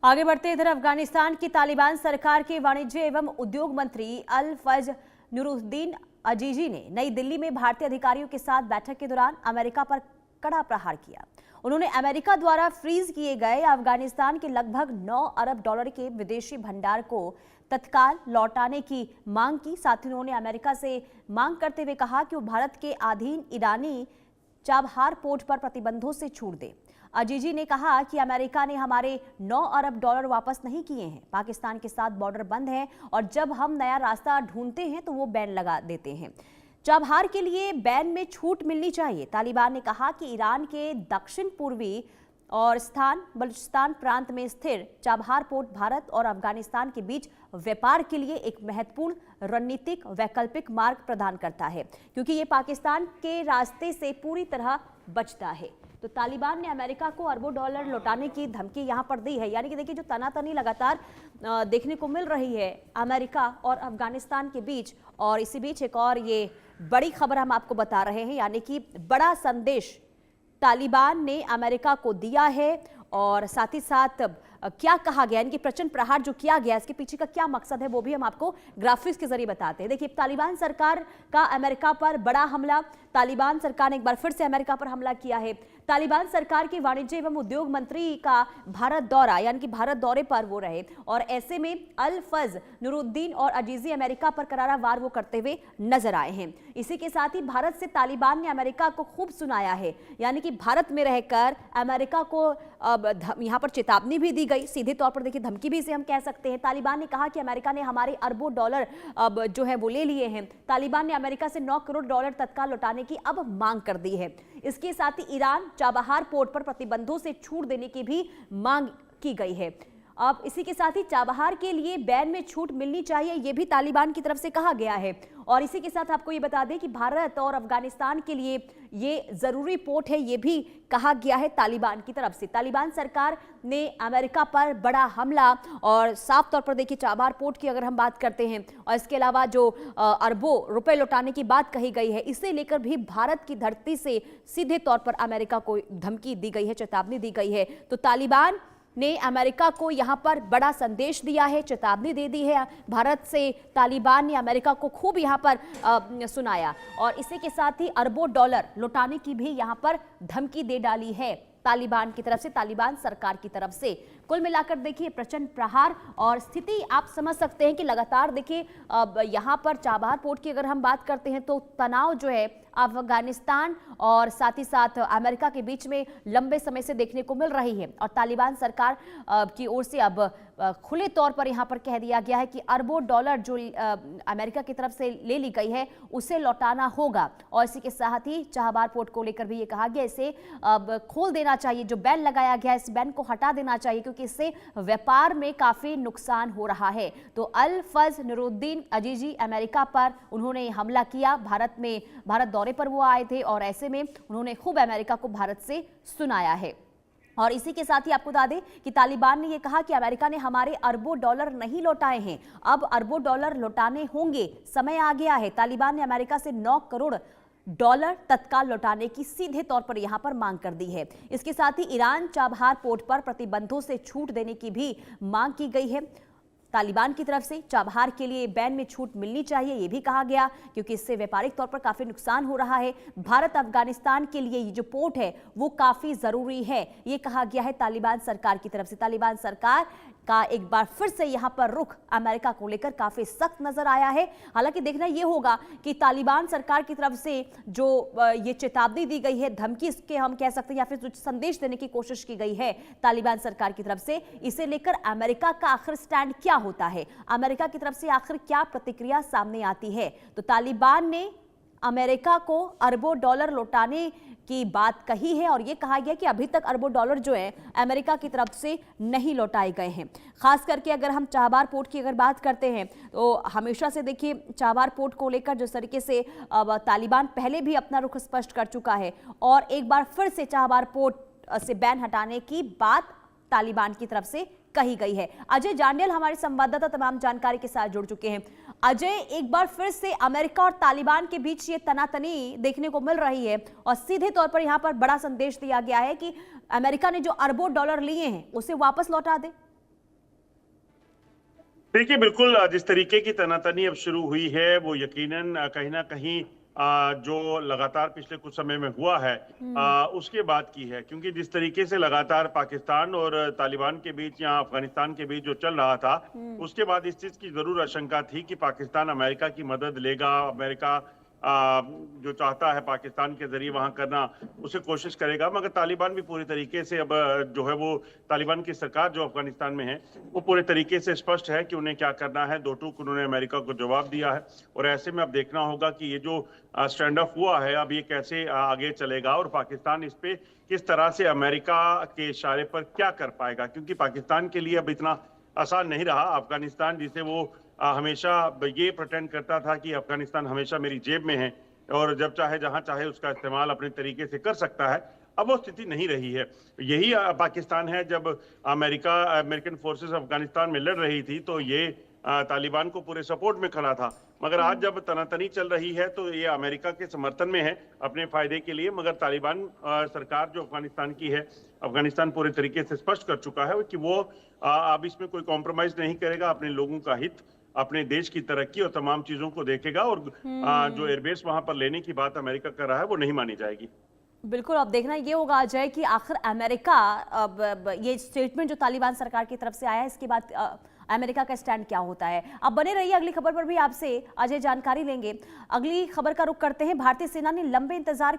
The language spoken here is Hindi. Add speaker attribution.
Speaker 1: आगे बढ़ते इधर अफगानिस्तान की तालिबान सरकार के वाणिज्य एवं उद्योग मंत्री अल फज नुरुद्दीन अजीजी ने नई दिल्ली में भारतीय अधिकारियों के साथ बैठक के दौरान अमेरिका पर कड़ा प्रहार किया। उन्होंने अमेरिका द्वारा फ्रीज किए गए अफगानिस्तान के लगभग 9 अरब डॉलर के विदेशी भंडार को तत्काल लौटाने की मांग की। साथ ही उन्होंने अमेरिका से मांग करते हुए कहा कि वो भारत के अधीन ईरानी चाबहार पोर्ट पर प्रतिबंधों से छूट दे। अजीजी ने कहा कि अमेरिका ने हमारे 9 अरब डॉलर वापस नहीं किए हैं। पाकिस्तान के साथ बॉर्डर बंद है और जब हम नया रास्ता ढूंढते हैं तो वो बैन लगा देते हैं। चाबहार के लिए बैन में छूट मिलनी चाहिए। तालिबान ने कहा कि ईरान के दक्षिण पूर्वी और बलूचिस्तान प्रांत में स्थिर चाबहार पोर्ट भारत और अफगानिस्तान के बीच व्यापार के लिए एक महत्वपूर्ण रणनीतिक वैकल्पिक मार्ग प्रदान करता है, क्योंकि ये पाकिस्तान के रास्ते से पूरी तरह बचता है। तो तालिबान ने अमेरिका को अरबों डॉलर लौटाने की धमकी यहां पर दी है। यानी कि देखिए, जो तनातनी लगातार देखने को मिल रही है अमेरिका और अफगानिस्तान के बीच। और इसी बीच एक और ये बड़ी खबर हम आपको बता रहे हैं, यानी कि बड़ा संदेश तालिबान ने अमेरिका को दिया है। और साथ ही साथ क्या कहा गया, इनकी प्रचंड प्रहार जो किया गया, इसके पीछे का क्या मकसद है वो भी हम आपको ग्राफिक्स के जरिए बताते हैं। देखिए, तालिबान सरकार का अमेरिका पर बड़ा हमला। तालिबान सरकार ने एक बार फिर से अमेरिका पर हमला किया है। तालिबान सरकार के वाणिज्य एवं उद्योग मंत्री का भारत दौरा, यानी कि भारत दौरे पर वो रहे, और ऐसे में अल फज नुरुद्दीन और अजीजी अमेरिका पर करारा वार वो करते हुए नजर आए हैं। इसी के साथ ही भारत से तालिबान ने अमेरिका को खूब सुनाया है, यानी कि भारत में रहकर अमेरिका को यहाँ पर चेतावनी भी दी गई, सीधे तौर पर देखिए धमकी भी इसे हम कह सकते हैं। तालिबान ने कहा कि अमेरिका ने हमारे अरबों डॉलर जो है वो ले लिए हैं। तालिबान ने अमेरिका से 9 करोड़ डॉलर तत्काल लौटाने की अब मांग कर दी है। इसके साथ ही ईरान चाबहार पोर्ट पर प्रतिबंधों से छूट देने की भी मांग की गई है। अब इसी के साथ ही चाबहार के लिए बैन में छूट मिलनी चाहिए, यह भी तालिबान की तरफ से कहा गया है। और इसी के साथ आपको ये बता दें कि भारत और अफगानिस्तान के लिए ये जरूरी पोर्ट है, ये भी कहा गया है तालिबान की तरफ से। तालिबान सरकार ने अमेरिका पर बड़ा हमला, और साफ तौर पर देखिए चाबहार पोर्ट की अगर हम बात करते हैं, और इसके अलावा जो अरबों रुपए लौटाने की बात कही गई है, इसे लेकर भी भारत की धरती से सीधे तौर पर अमेरिका को धमकी दी गई है, चेतावनी दी गई है। तो तालिबान ने अमेरिका को यहां पर बड़ा संदेश दिया है, चेतावनी दे दी है। भारत से तालिबान ने अमेरिका को खूब यहां पर सुनाया, और इसी के साथ ही अरबों डॉलर लौटाने की भी यहां पर धमकी दे डाली है तालिबान की तरफ से, तालिबान सरकार की तरफ से। कुल मिलाकर देखिए प्रचंड प्रहार, और स्थिति आप समझ सकते हैं कि लगातार देखिए यहां पर चाबहार पोर्ट की अगर हम बात करते हैं तो तनाव जो है अफगानिस्तान और साथ ही साथ अमेरिका के बीच में लंबे समय से देखने को मिल रही है। और तालिबान सरकार की ओर से अब खुले तौर पर यहां पर कह दिया गया है कि अरबों डॉलर जो अमेरिका की तरफ से ले ली गई है उसे लौटाना होगा। और इसी के साथ ही चाबहार पोर्ट को लेकर भी ये कहा गया इसे खोल देना चाहिए, जो बैन लगाया गया है इस बैन को हटा देना चाहिए, क्योंकि इससे व्यापार में काफी नुकसान हो रहा है। तो अल फज नुरुद्दीन अजीजी अमेरिका पर उन्होंने हमला किया। भारत दौरे पर वो आए थे, और ऐसे में उन्होंने खूब अमेरिका को भारत से सुनाया है। और इसी के साथ ही आपको बता दें कि तालिबान ने यह कहा कि अमेरिका ने हमारे अरबों डॉलर नहीं लौटाए हैं, अब अरबों डॉलर लौटाने होंगे, समय आ गया है। तालिबान ने अमेरिका से 9 करोड़ डॉलर तत्काल लौटाने की सीधे तौर पर यहां पर मांग कर दी है। इसके साथ ही ईरान चाबहार पोर्ट पर प्रतिबंधों से छूट देने की भी मांग की गई है तालिबान की तरफ से। चाबहार के लिए बैन में छूट मिलनी चाहिए, यह भी कहा गया, क्योंकि इससे व्यापारिक तौर पर काफी नुकसान हो रहा है। भारत अफगानिस्तान के लिए ये जो पोर्ट है वो काफी जरूरी है, ये कहा गया है तालिबान सरकार की तरफ से। तालिबान सरकार का एक बार फिर से यहां पर रुख अमेरिका को लेकर काफी सख्त नजर आया है। हालांकि देखना यह होगा कि तालिबान सरकार की तरफ से जो ये चेतावनी दी गई है, धमकी इसके हम कह सकते हैं, या फिर जो संदेश देने की कोशिश की गई है तालिबान सरकार की तरफ से, इसे लेकर अमेरिका का आखिर स्टैंड क्या होता है, अमेरिका की तरफ से आखिर क्या प्रतिक्रिया सामने आती है। तो तालिबान ने अमेरिका को अरबों डॉलर लौटाने की बात कही है, और यह कहा गया कि अभी तक अरबों डॉलर जो है अमेरिका की तरफ से नहीं लौटाए गए हैं। खास करके अगर हम चाबहार पोर्ट की अगर बात करते हैं तो हमेशा से देखिए चाबहार पोर्ट को लेकर जिस तरीके से तालिबान पहले भी अपना रुख स्पष्ट कर चुका है, और एक बार फिर से चाबहार पोर्ट से बैन हटाने की बात तालिबान की तरफ से कही गई है। अजय जांडियल हमारे संवाददाता तमाम जानकारी के साथ जुड़ चुके हैं। अजय, एक बार फिर से अमेरिका और तालिबान के बीच ये तनातनी देखने को मिल रही है, और सीधे तौर पर यहां पर बड़ा संदेश दिया गया है कि अमेरिका ने जो अरबों डॉलर लिए हैं उसे वापस लौटा दे।
Speaker 2: देखिए, बिल्कुल जिस तरीके की तनातनी अब शुरू हुई है वो यकीनन कहीं ना कहीं जो लगातार पिछले कुछ समय में हुआ है उसके बाद की है, क्योंकि जिस तरीके से लगातार पाकिस्तान और तालिबान के बीच या अफगानिस्तान के बीच जो चल रहा था, उसके बाद इस चीज की जरूर आशंका थी कि पाकिस्तान अमेरिका की मदद लेगा। अमेरिका जो चाहता है पाकिस्तान के जरिए वहां करना, उसे कोशिश करेगा। मगर तालिबान भी पूरी तरीके से अब जो है वो तालिबान की सरकार जो अफगानिस्तान में है वो पूरे तरीके से स्पष्ट है कि उन्हें क्या करना है। दो टूक उन्होंने अमेरिका को जवाब दिया है और ऐसे में अब देखना होगा कि ये जो स्टैंड ऑफ हुआ है अब ये कैसे आगे चलेगा और पाकिस्तान इस पे किस तरह से अमेरिका के इशारे पर क्या कर पाएगा, क्योंकि पाकिस्तान के लिए अब इतना आसान नहीं रहा। अफगानिस्तान जिसे वो हमेशा ये प्रिटेंड करता था कि अफगानिस्तान हमेशा मेरी जेब में है और जब चाहे जहां चाहे उसका इस्तेमाल अपने तरीके से कर सकता है, अब वो स्थिति नहीं रही है। यही पाकिस्तान है। जब अमेरिकन फोर्सेस अफगानिस्तान में लड़ रही थी तो ये तालिबान को पूरे सपोर्ट में खड़ा था। मगर आज जब तनातनी चल रही है तो ये अमेरिका के समर्थन में है अपने फायदे के लिए। मगर तालिबान सरकार जो अफगानिस्तान की है, अफगानिस्तान पूरे तरीके से स्पष्ट कर चुका है कि वो अब इसमें कोई कॉम्प्रोमाइज नहीं करेगा। अपने लोगों का हित, अपने देश की तरक्की और तमाम चीजों को देखेगा और जो एयरबेस वहां पर लेने की बात अमेरिका कर रहा है वो नहीं मानी जाएगी।
Speaker 1: बिल्कुल, अब देखना ये होगा अजय कि आखिर अमेरिका अब ये स्टेटमेंट जो तालिबान सरकार की तरफ से आया है इसके बाद अमेरिका का स्टैंड क्या होता है। अब बने रहिए, अगली खबर पर भी आपसे अजय जानकारी लेंगे। अगली खबर का रुख करते हैं। भारतीय सेना ने लंबे इंतजार